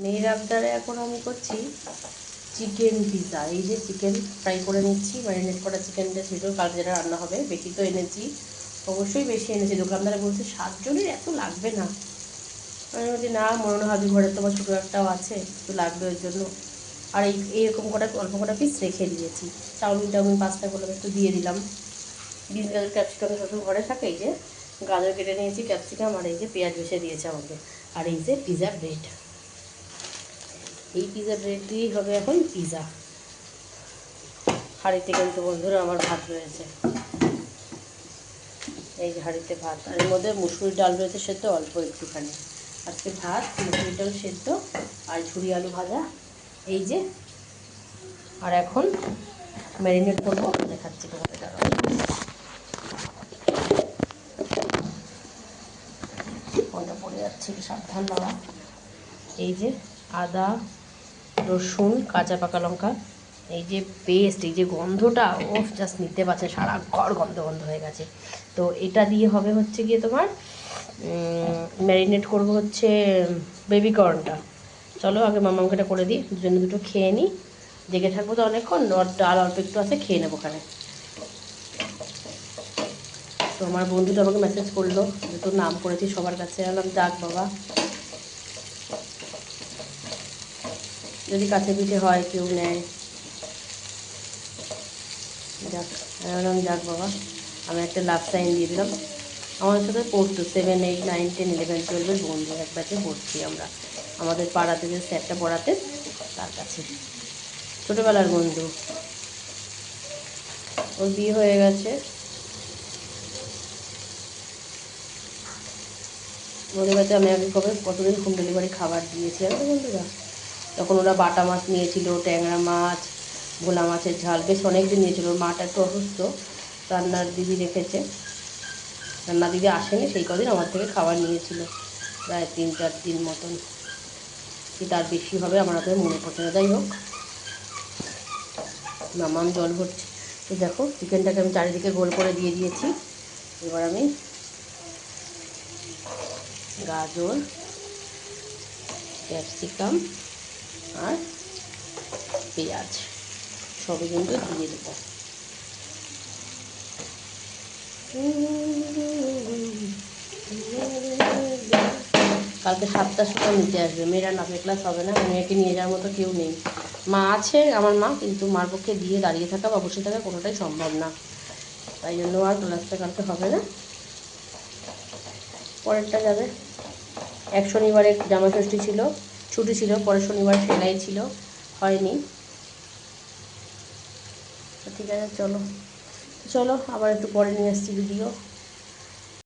মেয়ের আবদারে এখন আমি করছি চিকেন পিৎজা। এই যে চিকেন ফ্রাই করে নিচ্ছি, ম্যারিনেট করা চিকেনটা ছিল কাল যেটা রান্না হবে। বেশি তো এনেছি, অবশ্যই বেশি এনেছি। দোকানদার বলছে 7 জনের এত লাগবে না। আমি বলছি না, মনে হয় ঘরে তোমার ছোটো একটাও আছে, একটু লাগবে ওর জন্য। আর এইরকম কটা অল্প কটা পিস রেখে দিয়েছি। চাউমিন পাস্তা করলাম, একটু দিয়ে দিলাম। বিনস গাজর ক্যাপসিকাম শ্বশুর ঘরে থাকে। এই যে গাজর কেটে নিয়েছি, ক্যাপসিকাম, আর এই যে পেঁয়াজ বেছে দিয়েছে আমাকে। আর এই যে পিৎজা ব্রেড, এই পিৎজা ব্রেড দিয়েই হবে এখন পিৎজা। হাঁড়িতে কিন্তু বন্ধুরা আমার ভাত রয়েছে, এই যে হাঁড়িতে ভাত। আর এর মধ্যে মুসুরির ডাল রয়েছে সেদ্ধ অল্প একটুখানি। আজকে ভাত, মুসুরির ডাল সেদ্ধ আর ঝুরি আলু ভাজা, এই যে। আর এখন ম্যারিনেট করবো, দেখাচ্ছি তোমাদের। দাঁড়াও, ফোনটা পড়ে যাচ্ছে, সাবধান বাবা। এই যে আদা, রসুন, কাঁচা পাকা লঙ্কা, এই যে পেস্ট, এই যে গন্ধটা, ও জাস্ট নিতে পারছে, সারা ঘর গন্ধ গন্ধ হয়ে গেছে। তো এটা দিয়ে হবে হচ্ছে গিয়ে তোমার ম্যারিনেট করবো হচ্ছে বেবি কর্নটা। চলো আগে মামাকে এটা করে দিই, দুজনে দুটো খেয়ে নিই। জেগে থাকবো তো অনেকক্ষণ, ডাল অল্প একটু আছে, খেয়ে নেবো ওখানে। তো আমার বন্ধুটা আমাকে মেসেজ করলো যে তোর নাম করেছি সবার কাছে। বললাম যাক বাবা, যদি কাছে পিঠে হয় কেউ নেয়, যাক। বললাম যাক বাবা, আমি একটা লাভ সাইন দিয়ে দিলাম। আমাদের সাথে পড়তো 7, 8, 9, 10, 11, 12-এর বন্ধু, এক ব্যাচে পড়ছি আমরা। আমাদের পাড়াতে যে স্যারটা পড়াতে, তার কাছে ছোটোবেলার বন্ধু। ওর বিয়ে হয়ে গেছে। ওদের কাছে আমি আগে কতদিন হোম ডেলিভারি খাবার দিয়েছি আর বন্ধুরা। তখন ওরা বাটা মাছ নিয়েছিল, ট্যাংরা মাছ, ভোলা মাছের ঝাল, বেশ অনেক দিন নিয়েছিল। ওর মাটা একটু অসুস্থ, রান্নার দিদি রেখেছে। রান্না দিদি আসেনি, সেই কদিন আমার থেকে খাবার নিয়েছিল, প্রায় 3-4 দিন মতন, কি তার বেশি হবে আমার হাতে মনে পড়ছে না। যাই হোক, মামাম জল ভরছে। তো দেখো চিকেনটাকে আমি চারিদিকে গোল করে দিয়ে দিয়েছি। এবার আমি গাজর, ক্যাপসিকাম আর পেঁয়াজ সবই কিন্তু দিয়ে দেবো। কালকে 7টার সময় নিতে আসবে। মেয়েরা নাচের ক্লাস হবে না, মেয়েকে নিয়ে যাওয়ার মতো কেউ নেই। মা আছে, আমার মা, কিন্তু মার পক্ষে দিয়ে দাঁড়িয়ে থাকা বা বসে থাকা কোনোটাই সম্ভব না। তাই জন্য আর ক্লাসটা কালকে হবে না, পরেরটা যাবে। এক শনিবারে জামাষষ্ঠী ছিল, ছুটি ছিল, পরের শনিবার সেলাই ছিল, হয়নি। ঠিক আছে, চলো চলো আবার একটু পরে নিয়ে আসছি ভিডিও।